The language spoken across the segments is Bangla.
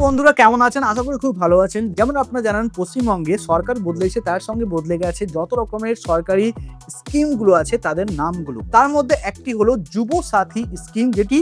বন্ধুরা কেমন আছেন? আশা করি খুব ভালো আছেন। যেমন আপনারা জানেন পশ্চিমবঙ্গে সরকার বদলেছে, তার সঙ্গে বদলে গেছে যত রকমের সরকারি স্কিমগুলো আছে তাদের নামগুলো। তার মধ্যে একটি হলো যুব সাথী স্কিম, যেটি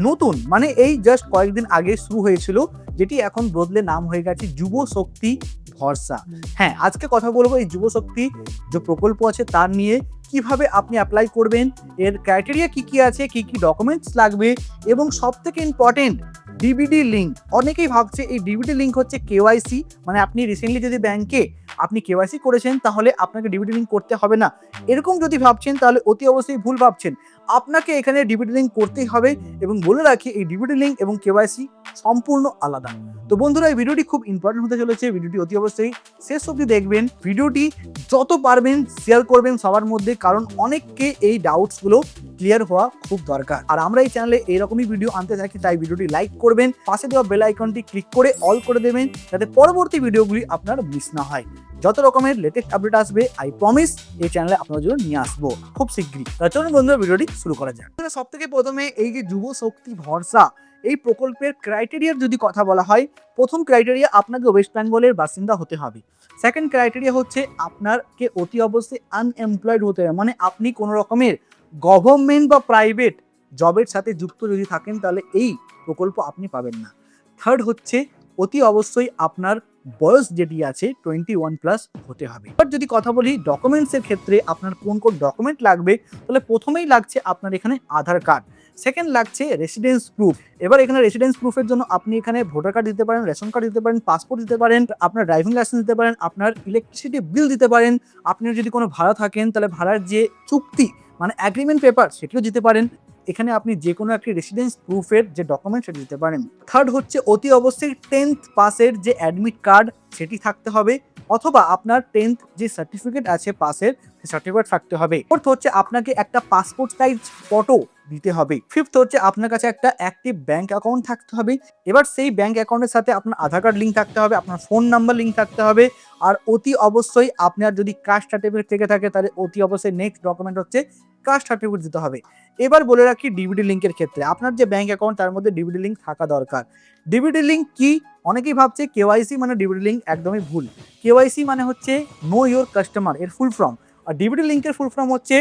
নতুন, মানে এই জাস্ট কয়েকদিন আগে শুরু হয়েছিল, যেটি এখন বদলে নাম হয়ে গেছে যুব শক্তি ভরসা। হ্যাঁ, আজকে কথা বলবো এই যুব শক্তি যে প্রকল্প আছে তার নিয়ে, কিভাবে আপনি অ্যাপ্লাই করবেন, এর ক্রাইটেরিয়া কি কি আছে, কি কি ডকুমেন্টস লাগবে, এবং সবথেকে ইম্পর্টেন্ট ডিবিডি লিঙ্ক। অনেকেই ভাবছে এই ডিবিডি লিঙ্ক হচ্ছে কেওয়াইসি, মানে আপনি রিসেন্টলি যদি ব্যাংকে আপনি কেওয়াইসি করেছেন তাহলে আপনাকে ডিবিডি লিঙ্ক করতে হবে না, এরকম যদি ভাবছেন তাহলে অতি অবশ্যই ভুল ভাবছেন। আপনাকে এখানে ডিবিডি লিঙ্ক করতেই হবে, এবং বলে রাখি এই ডিবিডি লিঙ্ক এবং কেওয়াইসি সম্পূর্ণ আলাদা। তো বন্ধুরা, এই ভিডিওটি খুব ইম্পর্টেন্ট হতে চলেছে, ভিডিওটি অতি অবশ্যই শেষ অবধি দেখবেন। ভিডিওটি যত পারবেন শেয়ার করবেন সবার মধ্যে, কারণ অনেককে এই ডাউটসগুলো ক্লিয়ার হওয়া খুব দরকার। আর আমরা এই চ্যানেলে এইরকমই ভিডিও আনতে থাকি, তাই ভিডিওটি লাইক করবেন, পাশে দেওয়া বেল আইকনটি ক্লিক করে অল করে দেবেন, যাতে পরবর্তী ভিডিওগুলি আপনার মিস না হয়। যত রকমের লেটেস্ট আপডেট আসবে আই প্রমিস এই চ্যানেলে আপনার জন্য নিয়ে আসবো খুব শীঘ্রই। চলুন বন্ধুরা, ভিডিওটি শুরু করা যাক। সব থেকে প্রথমে এই যে যুব শক্তি ভরসা এই প্রকল্পের ক্রাইটেরিয়ার যদি কথা বলা হয়, প্রথম ক্রাইটেরিয়া আপনাকে ওয়েস্ট বেঙ্গলের বাসিন্দা হতে হবে। সেকেন্ড ক্রাইটেরিয়া হচ্ছে আপনাকে অতি অবশ্যই আনএমপ্লয়েড হতে হবে, মানে আপনি কোনো রকমের গভর্নমেন্ট বা প্রাইভেট জবের সাথে যুক্ত যদি থাকেন তাহলে এই প্রকল্প আপনি পাবেন না। থার্ড হচ্ছে অতি অবশ্যই আপনার বয়স যেটি আছে 21+ হতে হবে। এবার যদি কথা বলি ডকুমেন্টসের ক্ষেত্রে আপনার কোন কোন ডকুমেন্ট লাগবে, তাহলে প্রথমেই লাগছে আপনার এখানে আধার কার্ড, সেকেন্ড লাগছে রেসিডেন্স প্রুফ। এবার এখানে রেসিডেন্স প্রুফের জন্য আপনি এখানে ভোটার কার্ড দিতে পারেন, রেশন কার্ড দিতে পারেন, পাসপোর্ট দিতে পারেন, আপনার ড্রাইভিং লাইসেন্স দিতে পারেন, আপনার ইলেকট্রিসিটি বিল দিতে পারেন, আপনি যদি কোনো ভাড়া থাকেন তাহলে ভাড়ার যে চুক্তি মানে অ্যাগ্রিমেন্ট পেপার সেটিও দিতে পারেন। এখানে আপনি যে কোনো একটি রেসিডেন্স প্রুফের যে ডকুমেন্ট সেটি দিতে পারেন। থার্ড হচ্ছে অতি অবশ্যই 10th পাসের যে অ্যাডমিট কার্ড সেটি থাকতে হবে, অথবা আপনার 10th যে সার্টিফিকেট আছে পাসের সেই সার্টিফিকেট থাকতে হবে। ফোর্থ হচ্ছে আপনাকে একটা পাসপোর্ট সাইজ ফটো দিতে হবে। ফিফথ হচ্ছে আপনার কাছে একটা অ্যাক্টিভ ব্যাংক অ্যাকাউন্ট থাকতে হবে। এবার সেই ব্যাংক অ্যাকাউন্টের সাথে আপনার আধার কার্ড লিঙ্ক থাকতে হবে, আপনার ফোন নাম্বার লিঙ্ক থাকতে হবে, আর অতি অবশ্যই আপনার যদি কাস্ট সার্টিফিকেট থেকে থাকে তাহলে অতি অবশ্যই নেক্সট ডকুমেন্ট হচ্ছে কাস্ট সার্টিফিকেট দিতে হবে। এবার বলে রাখি ডিবিডি লিঙ্কের ক্ষেত্রে আপনার যে ব্যাংক অ্যাকাউন্ট তার মধ্যে ডিবিডি লিঙ্ক থাকা দরকার। ডিবিডি লিঙ্ক কি? অনেকেই ভাবছে কেওয়াইসি মানে ডিবিডি লিঙ্ক, একদমই ভুল। কেওয়াইসি মানে হচ্ছে নো ইওর কাস্টমার, এর ফুল ফর্ম। আর ডিবিডি লিঙ্কের ফুল ফর্ম হচ্ছে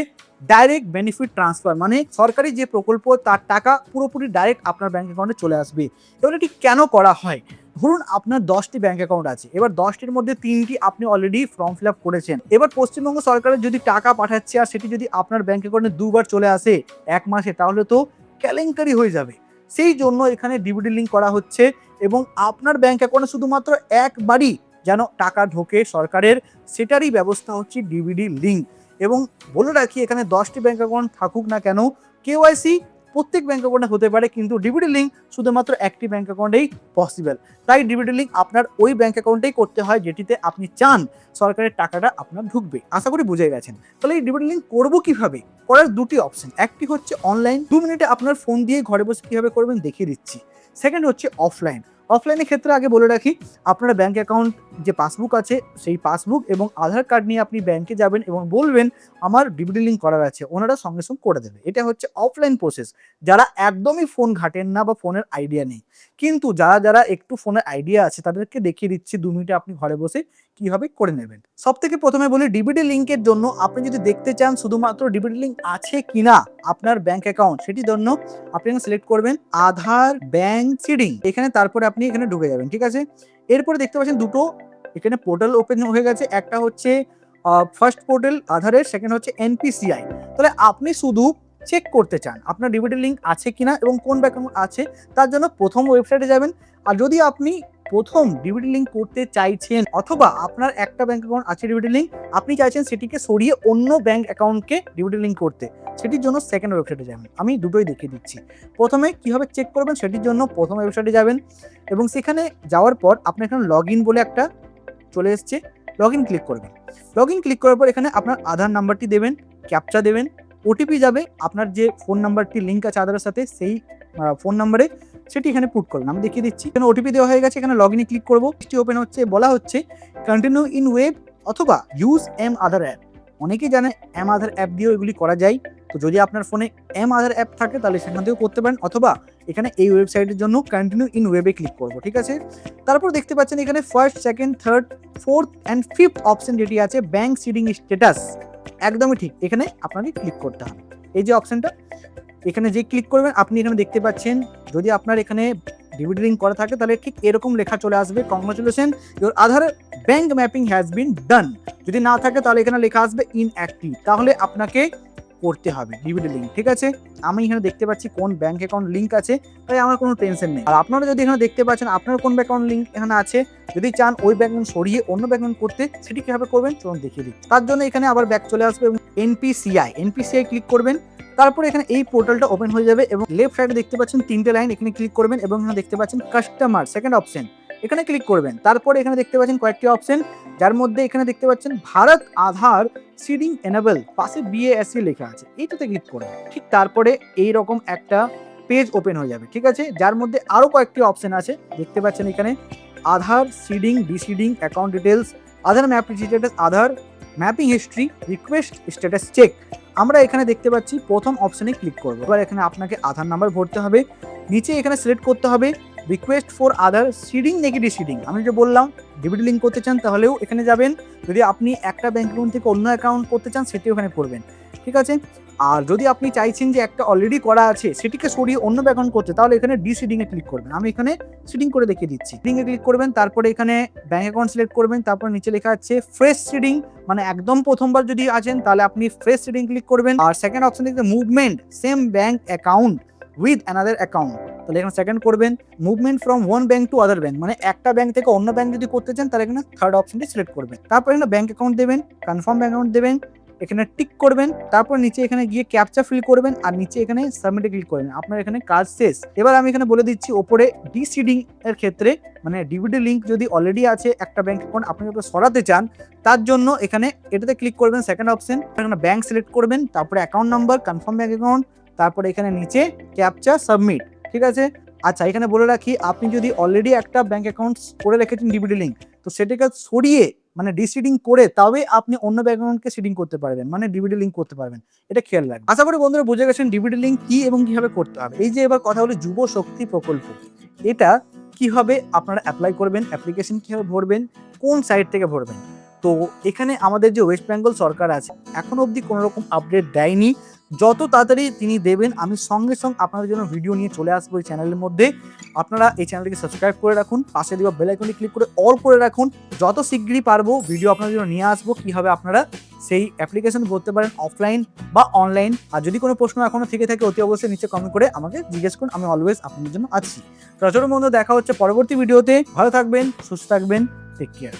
ডাইরেক্ট বেনিফিট ট্রান্সফার, মানে সরকারি যে প্রকল্প তার টাকা পুরোপুরি ডাইরেক্ট আপনার ব্যাংক অ্যাকাউন্টে চলে আসবে। এবার এটি কেন করা হয়? ধরুন আপনার 10টি ব্যাংক অ্যাকাউন্ট আছে, এবার 10টির মধ্যে 3টি আপনি অলরেডি ফর্ম ফিল আপ করেছেন। এবার পশ্চিমবঙ্গ সরকারের যদি টাকা পাঠাচ্ছে আর সেটি যদি আপনার ব্যাংক অ্যাকাউন্টে দুবার চলে আসে এক মাসে, তাহলে তো কেলেঙ্কারি হয়ে যাবে। সেই জন্য এখানে ডিবিডি লিঙ্ক করা হচ্ছে, এবং আপনার ব্যাংক অ্যাকাউন্টে শুধুমাত্র একবারই যেন টাকা ঢোকে সরকারের, সেটারই ব্যবস্থা হচ্ছে ডিবিডি লিঙ্ক। এবং বলে রাখি এখানে 10টি ব্যাংক অ্যাকাউন্ট থাকুক না কেন, কেওয়াইসি প্রত্যেক ব্যাংক অ্যাকাউন্টে হতে পারে, কিন্তু ডিবিডি লিঙ্ক শুধুমাত্র একটি ব্যাংক অ্যাকাউন্টেই পসিবল। তাই ডিবিডি লিঙ্ক আপনার ওই ব্যাংক অ্যাকাউন্টেই করতে হয় যেটিতে আপনি চান সরকারের টাকাটা আপনার ঢুকবে। আশা করি বুঝে গেছেন। তাহলে এই ডিবিডি লিঙ্ক করবো কিভাবে? করার দুটি অপশন, একটি হচ্ছে অনলাইন, 2 মিনিটে আপনার ফোন দিয়ে ঘরে বসে কিভাবে করবেন দেখিয়ে দিচ্ছি। সেকেন্ড হচ্ছে অফলাইন। অফলাইনের ক্ষেত্রে আগে বলে রাখি আপনার ব্যাংক অ্যাকাউন্ট যে পাসবুক আছে সেই পাসবুক এবং আধার কার্ড নিয়ে আপনি ব্যাংকে যাবেন এবং বলবেন আমার ডিবিডি লিঙ্ক করার আছে, ওনারা সঙ্গে সঙ্গে করে দেবে। এটা হচ্ছে অফলাইন প্রসেস, যারা একদমই ফোন ঘাটেন না বা ফোনের আইডিয়া নেই। কিন্তু যারা যারা একটু ফোনের আইডিয়া আছে তাদেরকে দেখিয়ে দিচ্ছি 2 মিনিটে আপনি ঘরে বসে কিভাবে করে নেবেন। সব থেকে প্রথমে বলি ডিবিডি লিঙ্কের জন্য আপনি যদি দেখতে চান শুধুমাত্র ডিবিডি লিঙ্ক আছে কিনা আপনার ব্যাংক অ্যাকাউন্ট, সেটির জন্য আপনি সিলেক্ট করবেন আধার ব্যাংক সিডিং, এখানে তারপরে আপনি এখানে ঢুকে যাবেন, ঠিক আছে। এরপরে দেখতে পাচ্ছেন দুটো এখানে পোর্টাল ওপেন হয়ে গেছে, একটা হচ্ছে ফার্স্ট পোর্টাল আধারের, সেকেন্ড হচ্ছে এনপিসিআই। তাহলে আপনি শুধু চেক করতে চান আপনার ডিবিডি লিঙ্ক আছে কিনা এবং কোন ব্যাংক অ্যাকাউন্ট আছে, তার জন্য প্রথম ওয়েবসাইটে যাবেন। আর যদি আপনি প্রথম ডিবিডি লিঙ্ক করতে চাইছেন, অথবা আপনার একটা ব্যাংক অ্যাকাউন্ট আছে ডিবিডি লিঙ্ক, আপনি চাইছেন সেটিকে সরিয়ে অন্য ব্যাংক অ্যাকাউন্টকে ডিবিডি লিঙ্ক করতে, সেটির জন্য সেকেন্ড ওয়েবসাইটে যাবেন। আমি দুটোই দেখিয়ে দিচ্ছি। প্রথমে কিভাবে চেক করবেন সেটির জন্য প্রথম ওয়েবসাইটে যাবেন, এবং সেখানে যাওয়ার পর আপনার এখানে লগ ইন বলে একটা চলে এসছে, লগ ইন ক্লিক করবেন। লগ ইন ক্লিক করার পর এখানে আপনার আধার নাম্বারটি দেবেন, ক্যাপচা দেবেন, ওটিপি যাবে আপনার যে ফোন নাম্বারটি লিঙ্ক আছে আধারের সাথে সেই ফোন নাম্বারে, সেটি এখানে পুট করবেন। আমি দেখিয়ে দিচ্ছি। এখানে ওটিপি দেওয়া হয়ে গেছে, এখানে লগ ইনে ক্লিক করবো। ওপেন হচ্ছে, বলা হচ্ছে কন্টিনিউ ইন ওয়েব অথবা ইউজ এম আধার অ্যাপ। অনেকেই জানে এম আধার অ্যাপ দিয়েও এগুলি করা যায়। তো যদি আপনার ফোনে এম আধার অ্যাপ থাকে তাহলে সেখান থেকেও করতে পারেন, অথবা এখানে এই ওয়েবসাইটের জন্য কন্টিনিউ ইন ওয়েবে ক্লিক করব, ঠিক আছে। তারপর দেখতে পাচ্ছেন এখানে first, second, third, fourth and fifth option যেটি আছে ব্যাংক সিডিং স্ট্যাটাস, একদমই ঠিক, এখানে আপনাকে ক্লিক করতে হবে। এই যে অপশনটা, এখানে যে ক্লিক করবেন আপনি এখানে দেখতে পাচ্ছেন, যদি আপনার এখানে ডিবিটি লিঙ্ক করা থাকে তাহলে ঠিক এরকম লেখা চলে আসবে, congratulation your Aadhaar bank mapping has been done. যদি না থাকে তাহলে এখানে লেখা আসবে ইনঅ্যাক্টিভ, তাহলে আপনাকে করতে হবে ডিবিটি লিঙ্ক, ঠিক আছে। আমি এখানে দেখতে পাচ্ছি কোন ব্যাংক অ্যাকাউন্ট লিঙ্ক আছে, তাই আমার কোনো টেনশন নেই। আর আপনারা যদি এখানে দেখতে পাচ্ছেন আপনার কোন ব্যাংক অ্যাকাউন্ট লিঙ্ক এখানে আছে, যদি চান ওই ব্যাংক অ্যাকাউন্ট সরিয়ে অন্য ব্যাংক অ্যাকাউন্ট করতে, সেটি কিভাবে করবেন চলুন দেখিয়ে দিচ্ছি। তার জন্য এখানে আবার ব্যাক চলে আসবে এবং এনপিসিআই ক্লিক করবেন। তারপরে এখানে এই পোর্টালটা ওপেন হয়ে যাবে এবং লেফট সাইডে দেখতে পাচ্ছেন 3টে লাইন, এখানে ক্লিক করবেন এবং এখানে দেখতে পাচ্ছেন কাস্টমার সেকেন্ড অপশন, এখানে ক্লিক করবেন। তারপরে এখানে দেখতে পাচ্ছেন কয়েকটি অপশন, যার মধ্যে এখানে দেখতে পাচ্ছেন ভারত আধার সিডিং এনেবল, পাশে বিএএসসি লেখা আছে, এইটাতে ক্লিক করবেন। ঠিক তারপরে এইরকম একটা পেজ ওপেন হয়ে যাবে, ঠিক আছে, যার মধ্যে আরো কয়েকটি অপশন আছে। দেখতে পাচ্ছেন এখানে Aadhaar seeding, deseeding, account details, Aadhaar mapping status, Aadhaar mapping history, request status check. আমরা এখানে দেখতে পাচ্ছি প্রথম অপশনে ক্লিক করবো। এবার এখানে আপনাকে আধার নাম্বার ভরতে হবে, নিচে এখানে সিলেক্ট করতে হবে রিকোয়েস্ট ফর আধার সিডিং নাকি ডিসিডিং। আমি যে বললাম ডিবিটি লিঙ্ক করতে চান তাহলেও এখানে যাবেন, যদি আপনি একটা ব্যাংক অ্যাকাউন্ট থেকে অন্য অ্যাকাউন্ট করতে চান সেটিও এখানে করবেন, ঠিক আছে। আর যদি আপনি চাইছেন যে একটা অলরেডি করা আছে সেটিকে সরিয়ে অন্য অ্যাকাউন্ট করতে, তাহলে এখানে ডিসিডিং এ ক্লিক করবেন। আমি এখানে সিডিং করে দেখিয়ে দিচ্ছি। সিডিং এ ক্লিক করবেন, তারপরে এখানে ব্যাংক অ্যাকাউন্ট সিলেক্ট করবেন, তারপর নিচে লেখা আছে ফ্রেশ সিডিং, মানে একদম প্রথমবার যদি আছেন তাহলে আপনি ফ্রেশ সিডিং ক্লিক করবেন। আর সেকেন্ড অপশন দেখতে movement same bank account with another account, তাহলে এখানে সেকেন্ড করবেন। Movement from one bank to other bank, মানে একটা ব্যাংক থেকে অন্য ব্যাংক যদি করতে চান তাহলে এখানে থার্ড অপশনটি সিলেক্ট করবেন। তারপর এখানে ব্যাংক অ্যাকাউন্ট দেবেন, কনফার্ম ব্যাংক অ্যাকাউন্ট দেবেন, এখানে টিক করবেন, তারপর নিচে এখানে গিয়ে ক্যাপচা ফিল করবেন আর নিচে এখানে সাবমিটে ক্লিক করবেন। আপনার এখানে কাজ শেষ। এবার আমি এখানে বলে দিচ্ছি ওপরে ডিসিডিং এর ক্ষেত্রে, মানে ডিবিটি লিঙ্ক যদি অলরেডি আছে একটা ব্যাংক অ্যাকাউন্ট আপনি যদি সরাতে চান, তার জন্য এখানে এটাতে ক্লিক করবেন, সেকেন্ড অপশন, এখানে ব্যাংক সিলেক্ট করবেন, তারপরে account number, confirm bank account, তারপরে এখানে নিচে ক্যাপচা সাবমিট, ঠিক আছে। আচ্ছা, এখানে বলে রাখি আপনি যদি অলরেডি একটা ব্যাংক অ্যাকাউন্ট করে রেখেছেন ডিবিটি লিঙ্ক, তো সেটাকে সরিয়ে মানে ডিসিডিং করে তবে আপনি অন্য ব্যাংক অ্যাকাউন্টকে সিডিং করতে পারবেন, মানে ডিবিটি লিঙ্ক করতে পারবেন, এটা খেয়াল রাখবেন। আশা করি বন্ধুরা বুঝে গেছেন ডিবিটি লিঙ্ক কি এবং কিভাবে করতে হবে। এই যে এবার কথা হলো যুব শক্তি প্রকল্প, এটা কিভাবে আপনারা অ্যাপ্লাই করবেন, অ্যাপ্লিকেশন কিভাবে ভরবেন, কোন সাইট থেকে ভরবেন। তো এখানে আমাদের যে ওয়েস্ট বেঙ্গল সরকার আছে এখনো অবধি কোনো রকম আপডেট দেয়নি, যত তাড়াতাড়ি তিনি দেবেন আমি সঙ্গে সঙ্গে আপনাদের জন্য ভিডিও নিয়ে চলে আসবো এই চ্যানেলের মধ্যে। আপনারা এই চ্যানেলটিকে সাবস্ক্রাইব করে রাখুন, পাশে দেওয়া বেল আইকনটি ক্লিক করে অল করে রাখুন, যত শীঘ্রই পারবো ভিডিও আপনাদের জন্য নিয়ে আসবো কিভাবে আপনারা সেই অ্যাপ্লিকেশন করতে পারেন অফলাইন বা অনলাইন। আর যদি কোনো প্রশ্ন এখনো থেকে থাকে অতি অবশ্যই নিচে কমেন্ট করে আমাকে জিজ্ঞেস করুন, আমি অলওয়েজ আপনাদের জন্য আছি। তো চলুন বন্ধু, দেখা হচ্ছে পরবর্তী ভিডিওতে। ভালো থাকবেন, সুস্থ থাকবেন, টেক কেয়ার।